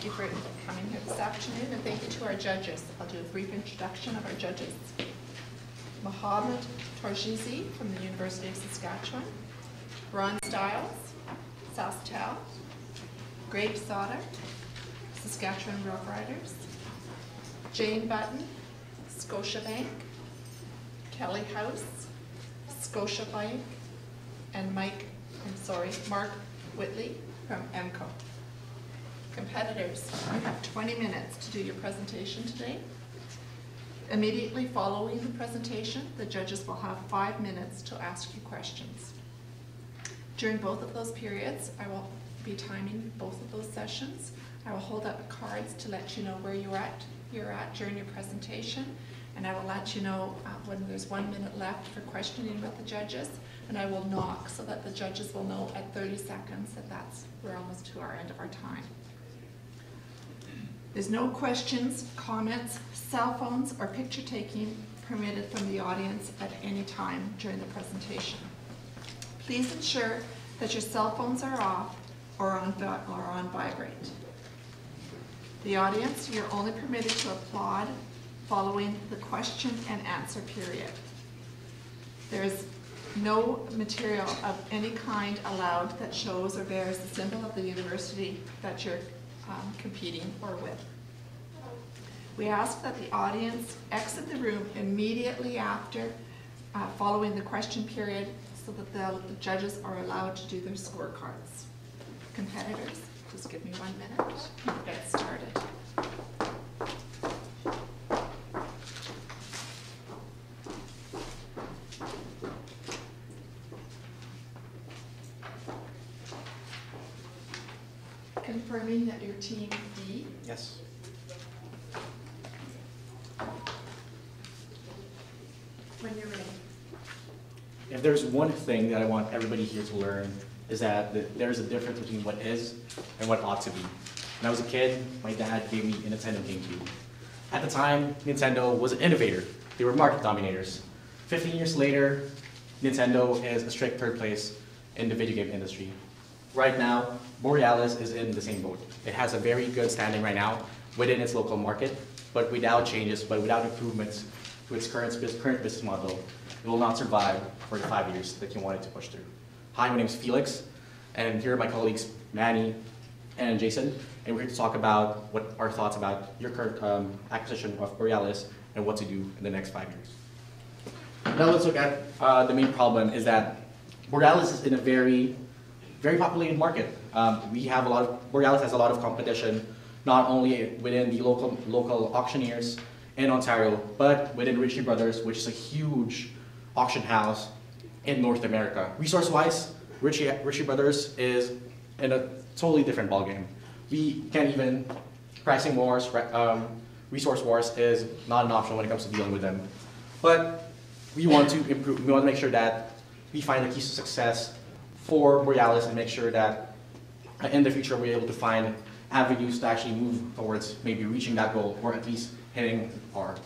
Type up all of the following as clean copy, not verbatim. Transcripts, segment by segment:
you for coming here this afternoon, and thank you to our judges. I'll do a brief introduction of our judges. Mohammed Torjizi from the University of Saskatchewan, Ron Stiles, SaskTel, Greg Sauter, Saskatchewan Roughriders, Jane Button, Scotiabank, Kelly House, Scotiabank, and Mark Whitley from EMCO. Competitors, you have 20 minutes to do your presentation today. Immediately following the presentation, the judges will have 5 minutes to ask you questions. During both of those periods, I will be timing both of those sessions. I will hold up cards to let you know where you're at during your presentation, and I will let you know when there's 1 minute left for questioning with the judges, and I will knock so that the judges will know at 30 seconds that we're almost to our end of our time. There's no questions, comments, cell phones, or picture taking permitted from the audience at any time during the presentation. Please ensure that your cell phones are off or on vibrate. The audience, you're only permitted to applaud following the question and answer period. There is no material of any kind allowed that shows or bears the symbol of the university that you're competing or with. We ask that the audience exit the room immediately after following the question period so that the judges are allowed to do their scorecards. Competitors, just give me 1 minute to get started. Confirming that your team B. Yes. When you're ready. If there's one thing that I want everybody here to learn is that there's a difference between what is and what ought to be. When I was a kid, my dad gave me a Nintendo GameCube. At the time, Nintendo was an innovator. They were market dominators. 15 years later, Nintendo is a strict third place in the video game industry. Right now, Borealis is in the same boat. It has a very good standing right now within its local market, but without changes, without improvements to its current business model, it will not survive for the 5 years that you wanted to push through. Hi, my name is Felix, and here are my colleagues Manny and Jason, and we're here to talk about what our thoughts about your current acquisition of Borealis and what to do in the next 5 years. Now let's look at the main problem is that Borealis is in a very populated market. Borealis has a lot of competition, not only within the local auctioneers in Ontario, but within Ritchie Brothers, which is a huge auction house in North America. Resource-wise, Ritchie Brothers is in a totally different ballgame. We can't even, pricing wars, resource wars is not an option when it comes to dealing with them. But we want to improve, we want to make sure that we find the keys to success for Borealis and make sure that in the future we're able to find avenues to actually move towards maybe reaching that goal or at least hitting par.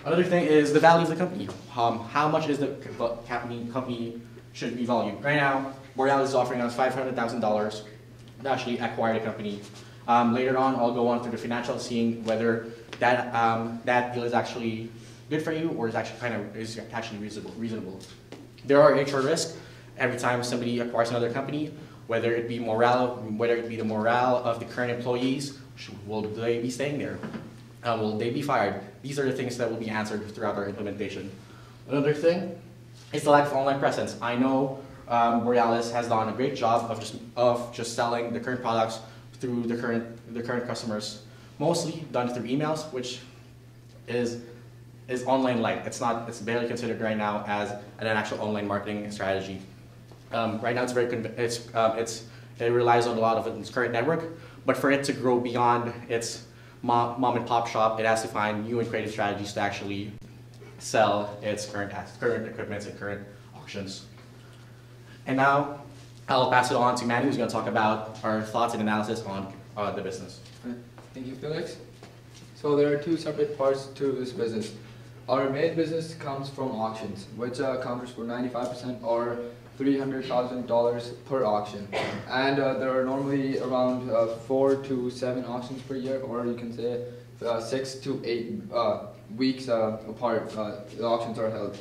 Another thing is the value of the company. How much is the company should be valued? Right now, Borealis is offering us $500,000 to actually acquire the company. Later on, I'll go on through the financials, seeing whether that deal is actually good for you or is actually reasonable. There are HR risks every time somebody acquires another company, whether it be the morale of the current employees. Will they be staying there? Will they be fired? These are the things that will be answered throughout our implementation. Another thing is the lack of online presence. I know Borealis has done a great job of just selling the current products through the current customers, mostly done through emails, which is online light. It's barely considered right now as an actual online marketing strategy. Right now, it relies on a lot of its current network, but for it to grow beyond its mom and pop shop, it has to find new and creative strategies to actually sell its current equipment and current auctions. And now I'll pass it on to Manny, who's going to talk about our thoughts and analysis on the business. Thank you, Felix. So there are two separate parts to this business. Our main business comes from auctions, which accounts for 95% or $300,000 per auction. And there are normally around 4 to 7 auctions per year, or you can say 6 to 8 weeks apart the auctions are held.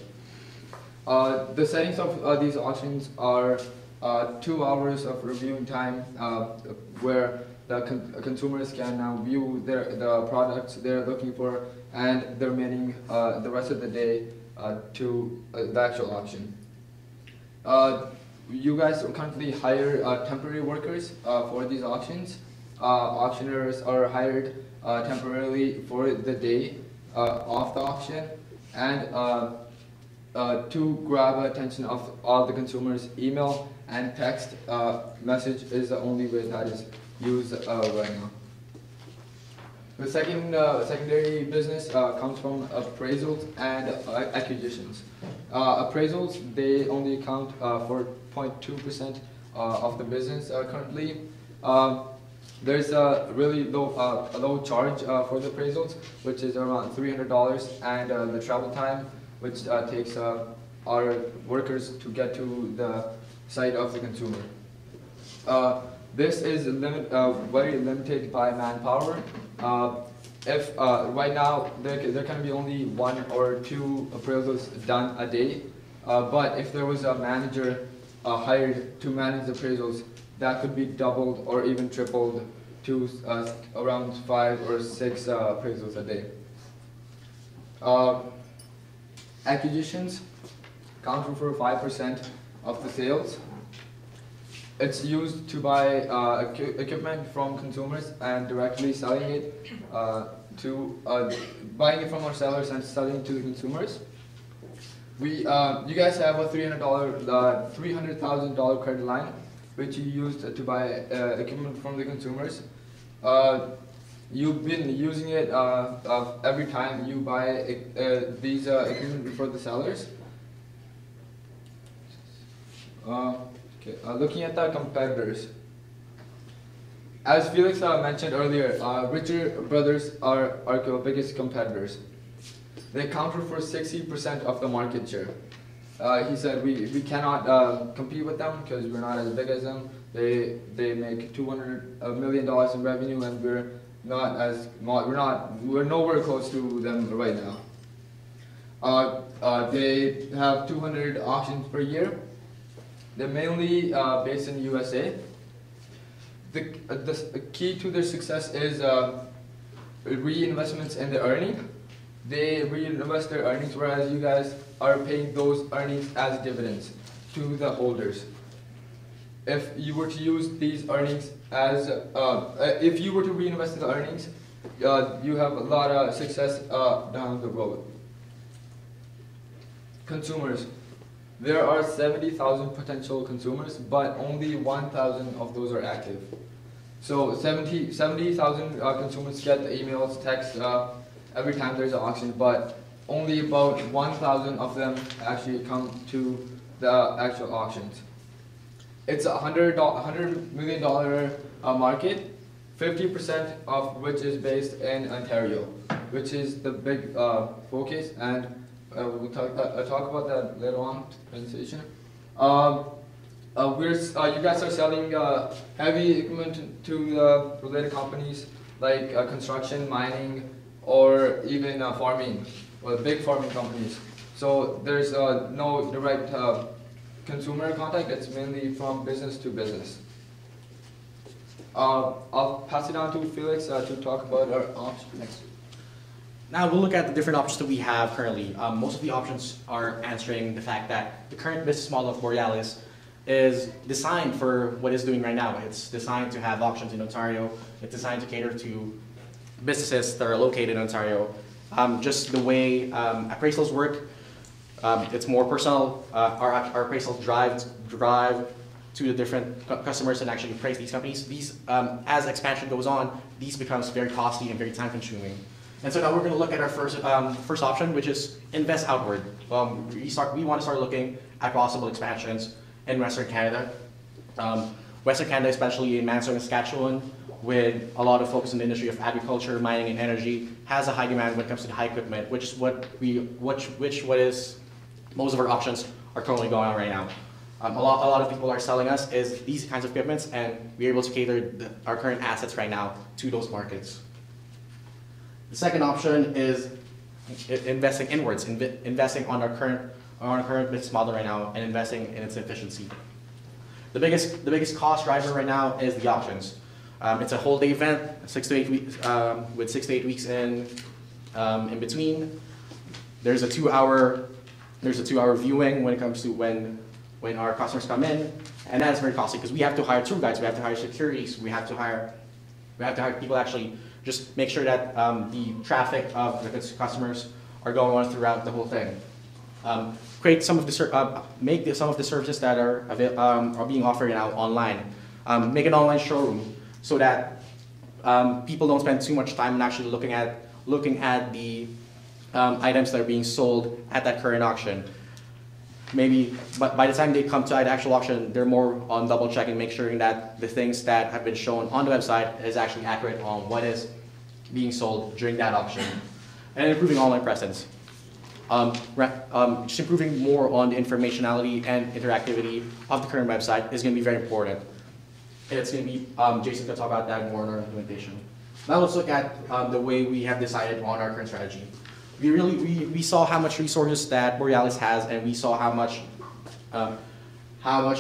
The settings of these auctions are 2 hours of reviewing time where the consumers can now view the products they're looking for, and they're remaining the rest of the day to the actual auction. You guys currently hire temporary workers for these auctions. Auctioneers are hired temporarily for the day of the auction, and to grab attention of all the consumers, email and text message is the only way that is used right now. The secondary business comes from appraisals and acquisitions. Appraisals, they only account for 0.2% of the business currently. There's a really low charge for the appraisals, which is around $300, and the travel time, which takes our workers to get to the site of the consumer. This is very limited by manpower. If right now there can be only 1 or 2 appraisals done a day, but if there was a manager hired to manage the appraisals, that could be doubled or even tripled to around 5 or 6 appraisals a day. Acquisitions account for 5% of the sales. It's used to buy equipment from consumers and directly selling it buying it from our sellers and selling it to the consumers. You guys have a $300,000 credit line, which you used to buy equipment from the consumers. You've been using it every time you buy these equipment for the sellers. Looking at the competitors, as Felix mentioned earlier, Richer Brothers are our biggest competitors. They account for 60% of the market share. He said we cannot compete with them because we're not as big as them. They make $200 million in revenue, and we're nowhere close to them right now. They have 200 auctions per year. They're mainly based in the USA. The key to their success is reinvestments in the earning. They reinvest their earnings, whereas you guys are paying those earnings as dividends to the holders. If you were to use these earnings as, if you were to reinvest in the earnings, you have a lot of success down the road. Consumers. There are 70,000 potential consumers, but only 1,000 of those are active. So 70,000 consumers get the emails, texts every time there's an auction, but only about 1,000 of them actually come to the actual auctions. It's a $100 million market, 50% of which is based in Ontario, which is the big focus, and we'll talk about that later on in the presentation. You guys are selling heavy equipment to related companies like construction, mining, or even farming, or big farming companies. So there's no direct consumer contact. It's mainly from business to business. I'll pass it on to Felix to talk about our options next. Now we'll look at the different options that we have currently. Most of the options are answering the fact that the current business model of Borealis is designed for what it's doing right now. It's designed to have auctions in Ontario. It's designed to cater to businesses that are located in Ontario. Just the way appraisals work, it's more personal. Our appraisals drive to the different customers and actually appraise these companies. These, as expansion goes on, these becomes very costly and very time consuming. And so now we're going to look at our first option, which is invest outward. We want to start looking at possible expansions in Western Canada. Western Canada, especially in Manitoba and Saskatchewan, with a lot of focus in the industry of agriculture, mining, and energy, has a high demand when it comes to the high equipment, which is what most of our options are currently going on right now. a lot of people are selling us is these kinds of equipments, and we're able to cater our current assets right now to those markets. The second option is investing inwards, investing on our current business model right now, and investing in its efficiency. The biggest cost driver right now is the auctions. It's a whole day event, 6 to 8 weeks, with 6 to 8 weeks in between. There's a 2-hour viewing when it comes to when our customers come in, and that is very costly because we have to hire tour guides, we have to hire securities, we have to hire people actually just make sure that the traffic of the customers are going on throughout the whole thing. Make some of the services that are being offered now online. Make an online showroom so that people don't spend too much time in actually looking at the items that are being sold at that current auction. But by the time they come to the actual auction, they're more on double checking, make sure that the things that have been shown on the website is actually accurate on what is being sold during that auction, and improving online presence. Just improving more on the informationality and interactivity of the current website is going to be very important. And it's going to be, Jason's going to talk about that more in our implementation. Now let's look at the way we have decided on our current strategy. We saw how much resources that Borealis has, and we saw how much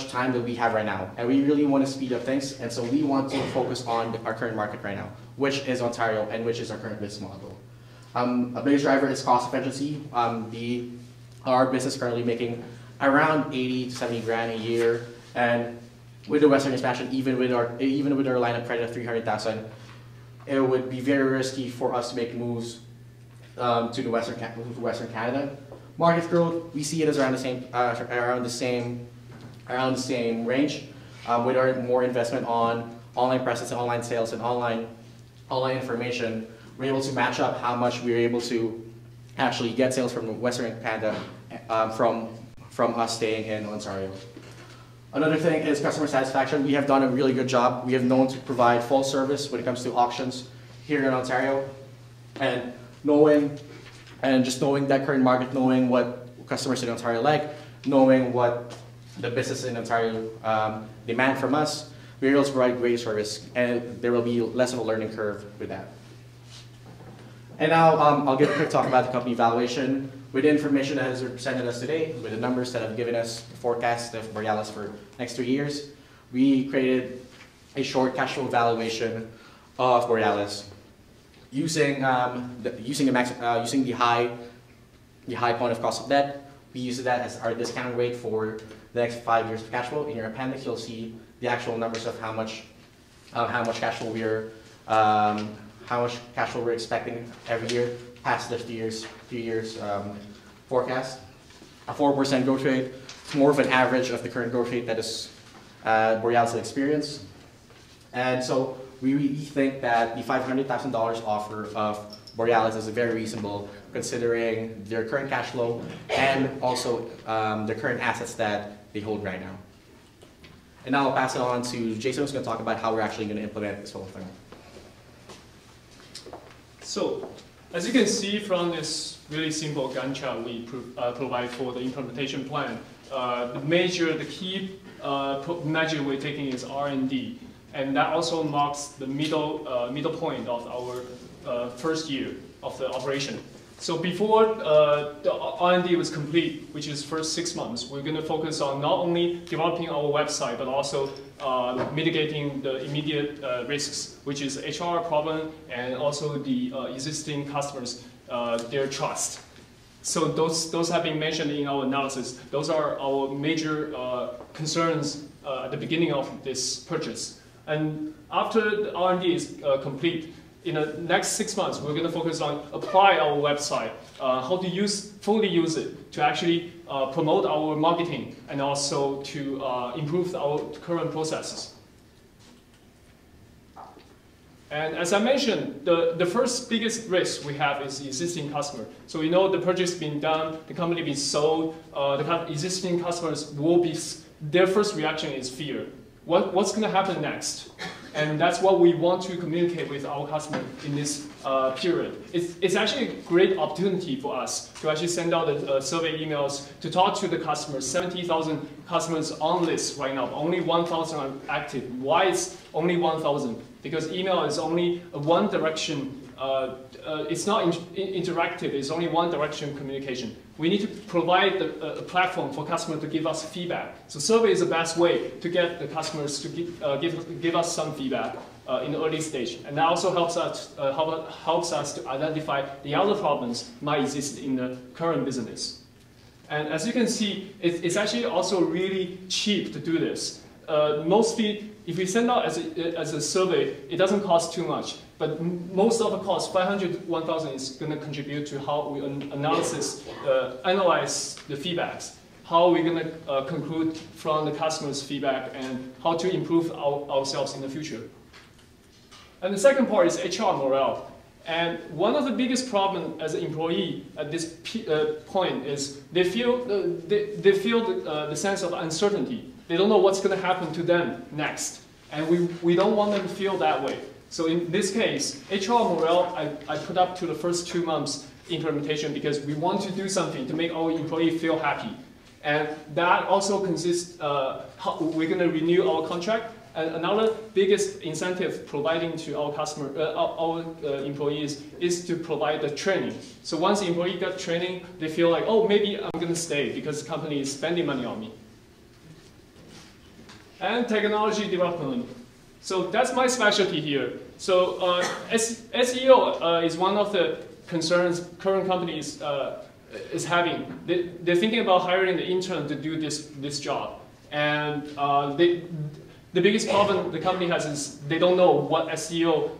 time that we have right now. And we really want to speed up things, and so we want to focus on our current market right now, which is Ontario and which is our current business model. A biggest driver is cost efficiency. Our business is currently making around 80 to 70 grand a year, and with the Western expansion, even with our line of credit of 300,000, it would be very risky for us to make moves to Western Canada. Market growth, we see it as around the same range. With our more investment on online presence and online sales and online information, we're able to match up how much we're able to actually get sales from Western Canada from us staying in Ontario. Another thing is customer satisfaction. We have done a really good job. We have known to provide full service when it comes to auctions here in Ontario, and just knowing that current market, knowing what customers in Ontario like, knowing what the business in Ontario demand from us, we're able to provide great service, and there will be less of a learning curve with that. And now I'll give a quick talk about the company valuation. With the information that has presented us today, with the numbers that have given us the forecast of Borealis for the next 3 years, we created a short cash flow valuation of Borealis using the high point of cost of debt. We use that as our discount rate for the next 5 years of cash flow. In your appendix, you'll see the actual numbers of how much cash flow we're expecting every year past the 3 years forecast. A 4% growth rate. It's more of an average of the current growth rate that is Borealis has experienced. And so we think that the $500,000 offer of Borealis is very reasonable, considering their current cash flow and also the current assets that they hold right now. And now I'll pass it on to Jason, who's going to talk about how we're actually going to implement this whole thing. So, as you can see from this really simple Gantt chart we provide for the implementation plan, the key measure we're taking is R&D, and that also marks the middle point of our first year of the operation. So before the R&D was complete, which is first 6 months, we're going to focus on not only developing our website, but also mitigating the immediate risks, which is HR problem and also the existing customers, their trust. So those have been mentioned in our analysis. Those are our major concerns at the beginning of this purchase. And after the R&D is complete, in the next 6 months, we're going to focus on apply our website, how to fully use it to actually promote our marketing and also to improve our current processes. And as I mentioned, the first biggest risk we have is the existing customer. So we know the purchase has been done, the company has been sold, the existing customers will be, their first reaction is fear. what's going to happen next? And that's what we want to communicate with our customer in this period. It's actually a great opportunity for us to actually send out the survey emails to talk to the customers. 70,000 customers on list right now. Only 1,000 are active. Why is only 1,000? Because email is only a one direction. It's not interactive. It's only one direction communication. We need to provide a platform for customers to give us feedback. So survey is the best way to get the customers to give us some feedback in the early stage. And that also helps us to identify the other problems might exist in the current business. And as you can see, it's actually also really cheap to do this. Mostly, if we send out as a survey, it doesn't cost too much. But most of the cost, 500 to 1,000, is going to contribute to how we analyze the feedbacks, how we're going to conclude from the customer's feedback, and how to improve ourselves in the future. And the second part is HR morale. And one of the biggest problems as an employee at this point is they feel the sense of uncertainty. They don't know what's going to happen to them next. And we don't want them to feel that way. So in this case, HR morale, I put up to the first 2 months implementation because we want to do something to make our employee feel happy. And that also consists, how we're going to renew our contract. And another biggest incentive providing to our employees is to provide the training. So once the employee got training, they feel like, oh, maybe I'm going to stay because the company is spending money on me. And technology development. So that's my specialty here. So SEO is one of the concerns current companies is having. They're thinking about hiring the intern to do this job. And the biggest problem the company has is they don't know what SEO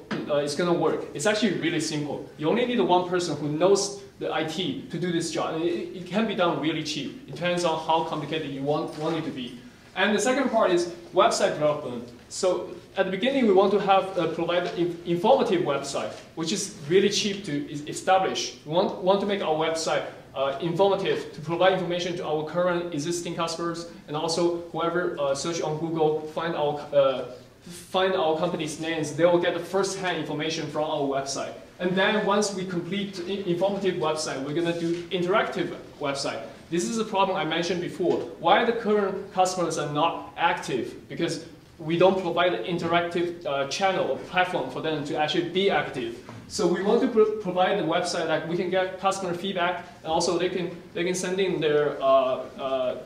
is going to work. It's actually really simple. You only need one person who knows the IT to do this job. And it can be done really cheap. It depends on how complicated you want it to be. And the second part is website development. So at the beginning, we want to provide an informative website, which is really cheap to establish. We want to make our website informative, to provide information to our current existing customers, and also whoever search on Google, find our company's names, they will get the first-hand information from our website. And then once we complete informative website, we're going to do interactive website. This is a problem I mentioned before. Why the current customers are not active? Because we don't provide an interactive channel or platform for them to actually be active. So we want to provide a website that we can get customer feedback, and also they can send in their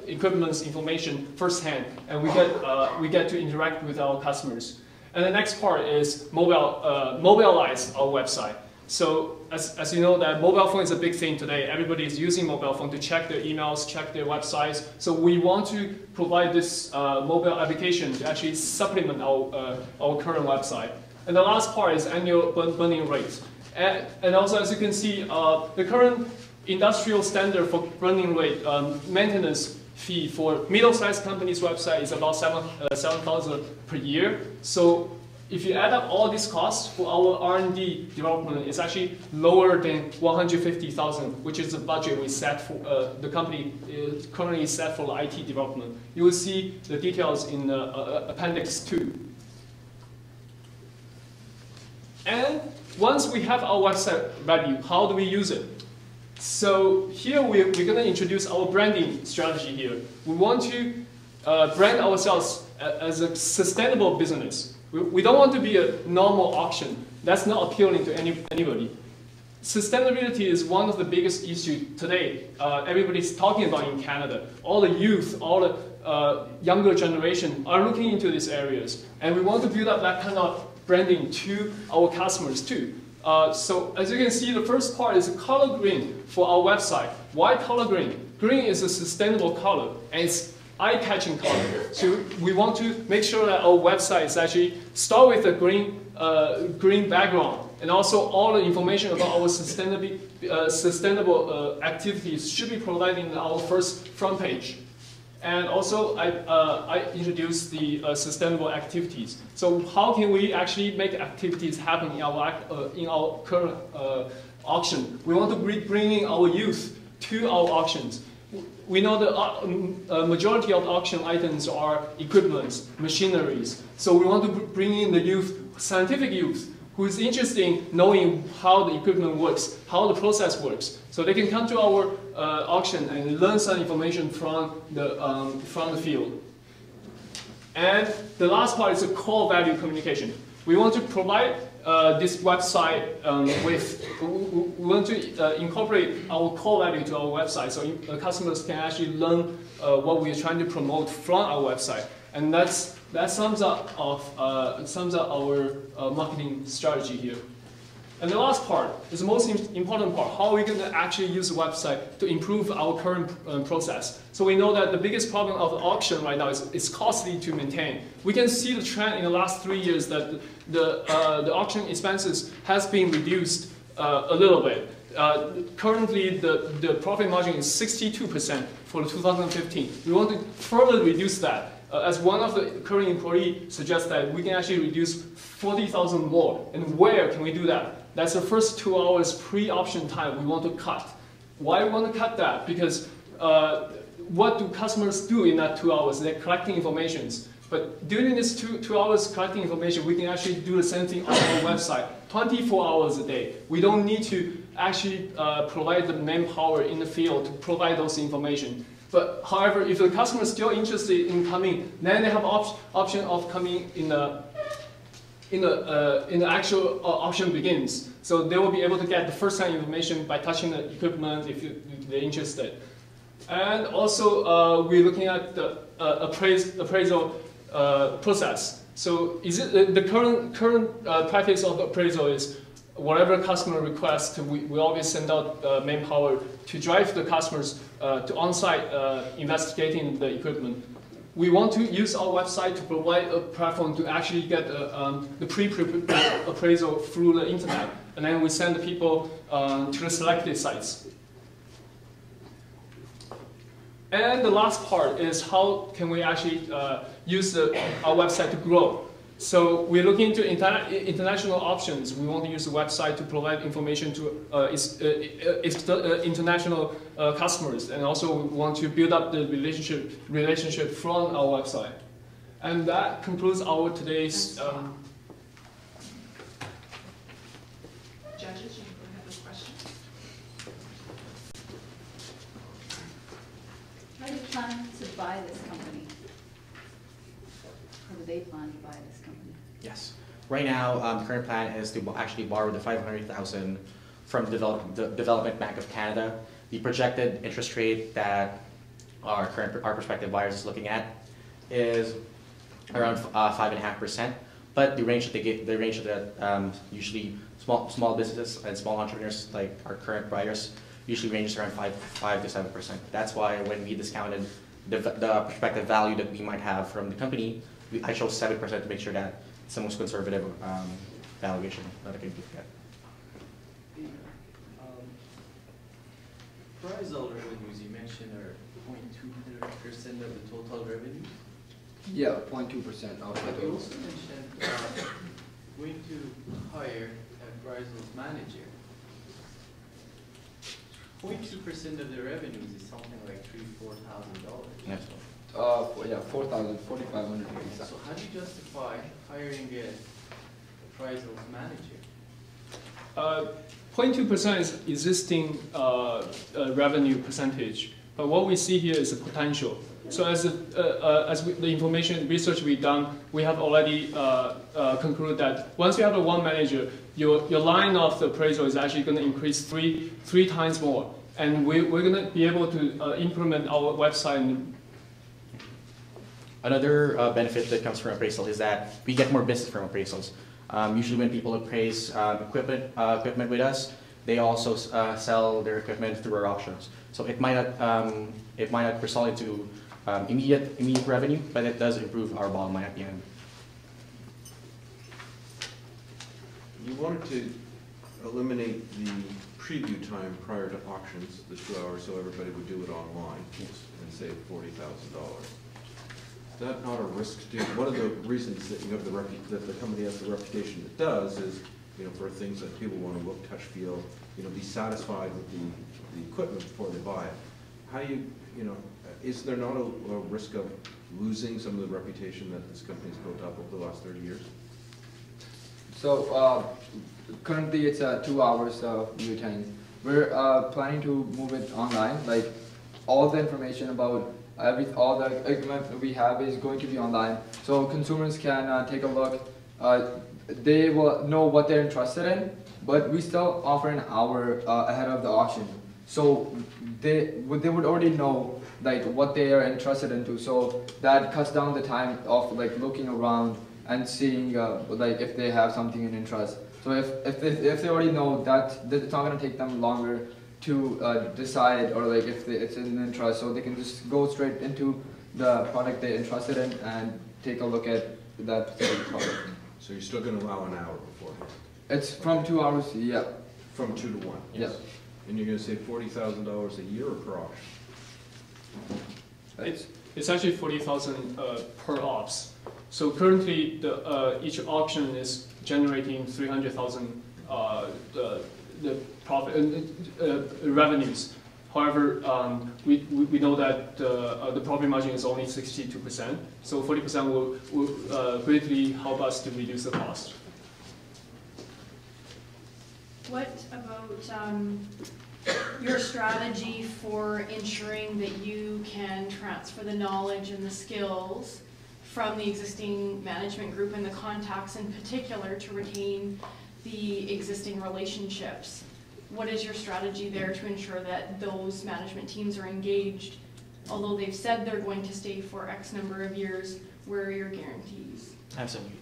equipment's information firsthand, and we get to interact with our customers. And the next part is mobilize our website. So as you know, that mobile phone is a big thing today. Everybody is using mobile phone to check their emails, check their websites. So we want to provide this mobile application to actually supplement our current website. And the last part is annual burning rate. And also, as you can see, the current industrial standard for burning rate maintenance fee for middle-sized companies' website is about $7,000 per year. So if you add up all these costs for our R&D development, it's actually lower than $150,000, which is the budget we set for the company is currently set for the IT development. You will see the details in Appendix 2. And once we have our website ready, how do we use it? So here we're going to introduce our branding strategy here. We want to brand ourselves as a sustainable business. We don't want to be a normal auction. That's not appealing to anybody. Sustainability is one of the biggest issues today. Everybody's talking about in Canada. All the youth, all the younger generation are looking into these areas. And we want to build up that kind of branding to our customers too. So as you can see, the first part is color green for our website. Why color green? Green is a sustainable color, and it's eye-catching color. So we want to make sure that our website is actually start with a green background, and also all the information about our sustainable activities should be provided in our first front page. And also, I introduced the sustainable activities. So how can we actually make activities happen in our current auction? We want to bring in our youth to our auctions. we know the majority of auction items are equipments, machineries. So we want to bring in the youth, scientific youth, who is interested in knowing how the equipment works, how the process works. So they can come to our auction and learn some information from the field. And the last part is the core value communication. We want to provide this website we want to incorporate our core value to our website, so customers can actually learn what we are trying to promote from our website. And that sums up our marketing strategy here. And the last part is the most important part. How are we going to actually use the website to improve our current process? So we know that the biggest problem of the auction right now is it's costly to maintain. We can see the trend in the last 3 years that the auction expenses has been reduced a little bit. Currently, the profit margin is 62% for 2015. We want to further reduce that. As one of the current employees suggests that we can actually reduce 40,000 more. And where can we do that? That's the first 2 hours pre-option time we want to cut. Why we want to cut that? Because what do customers do in that 2 hours? They're collecting information. But during this two hours collecting information, we can actually do the same thing on our website 24 hours a day. We don't need to actually provide the manpower in the field to provide those information. But however, if the customer is still interested in coming, then they have option of coming in the actual auction begins. So they will be able to get the first-hand information by touching the equipment if they're interested. And also, we're looking at the appraisal process. So is it the current practice of the appraisal is whatever customer requests, we always send out manpower to drive the customers to on-site investigating the equipment. We want to use our website to provide a platform to actually get the pre-prepared appraisal through the internet, and then we send the people to the selected sites. And the last part is how can we actually use our website to grow. So we're looking into international options. We want to use the website to provide information to international customers, and also we want to build up the relationship from our website. And that concludes our today's. Judges, you have a question? How do you plan to buy this company? Or do they plan to buy this company? Yes. Right now, current plan is to actually borrow the $500,000 from the Development Bank of Canada. The projected interest rate that our prospective buyers is looking at is around 5.5%. But the range that usually small businesses and small entrepreneurs like our current buyers usually ranges around 5 to 7%. That's why when we discounted the prospective value that we might have from the company, I chose 7% to make sure that it's the most conservative valuation that I can get. Appraisal revenues you mentioned are 0.2% of the total revenue. Yeah, 0.2% of But the you total. also mentioned going to hire an appraisals manager. 0.2% of the revenues is something like $3,000–4,000. Yes. Yeah, 4,000, 4,500 exactly. So how do you justify hiring an appraisals manager? 0.2% is existing revenue percentage, but what we see here is the potential. So as the information research we've done, we have already concluded that once you have a one manager, your line of the appraisal is actually going to increase three times more, and we're going to be able to implement our website. Another benefit that comes from appraisal is that we get more business from appraisals. Usually when people appraise equipment with us, they also sell their equipment through our auctions. So it might not result into immediate revenue, but it does improve our bottom line at the end. You wanted to eliminate the preview time prior to auctions, the 2 hours, so everybody would do it online and save $40,000. Is that not a risk to? One of the reasons that you have that the company has the reputation it does is, for things that people want to look, touch, feel, be satisfied with the equipment before they buy it. how do you know, is there not a risk of losing some of the reputation that this company's built up over the last 30 years? So currently it's 2 hours of routine. We're planning to move it online. Like all the information about all the equipment we have is going to be online, so consumers can take a look. They will know what they're interested in, but we still offer an hour ahead of the auction. So they would already know like what they are interested into. So that cuts down the time of like looking around and seeing like if they have something in interest. So if they already know that, it's not going to take them longer to decide, or like if it's in interest, so they can just go straight into the product they're interested in and take a look at that specific product. So you're still gonna allow an hour beforehand? It's from 2 hours, yeah. From 2 to 1? Yes. And you're gonna save $40,000 a year or per auction? It's actually 40,000 per ops. So currently, each auction is generating 300,000 the profit revenues. However, we know that the profit margin is only 62%. So 40% will greatly help us to reduce the cost. What about your strategy for ensuring that you can transfer the knowledge and the skills from the existing management group and the contacts in particular to retain the existing relationships? What is your strategy there to ensure that those management teams are engaged? Although they've said they're going to stay for X number of years, where are your guarantees? Absolutely.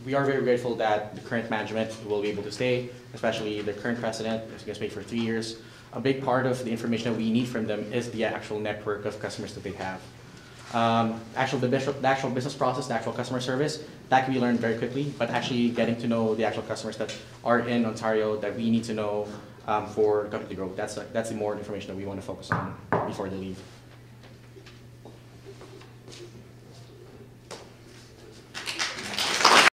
We are very grateful that the current management will be able to stay, especially the current president, who's going to stay for 3 years. A big part of the information that we need from them is the actual network of customers that they have. The actual business process, the actual customer service, that can be learned very quickly, but actually getting to know the actual customers that are in Ontario that we need to know for the company to grow, that's the more information that we want to focus on before they leave.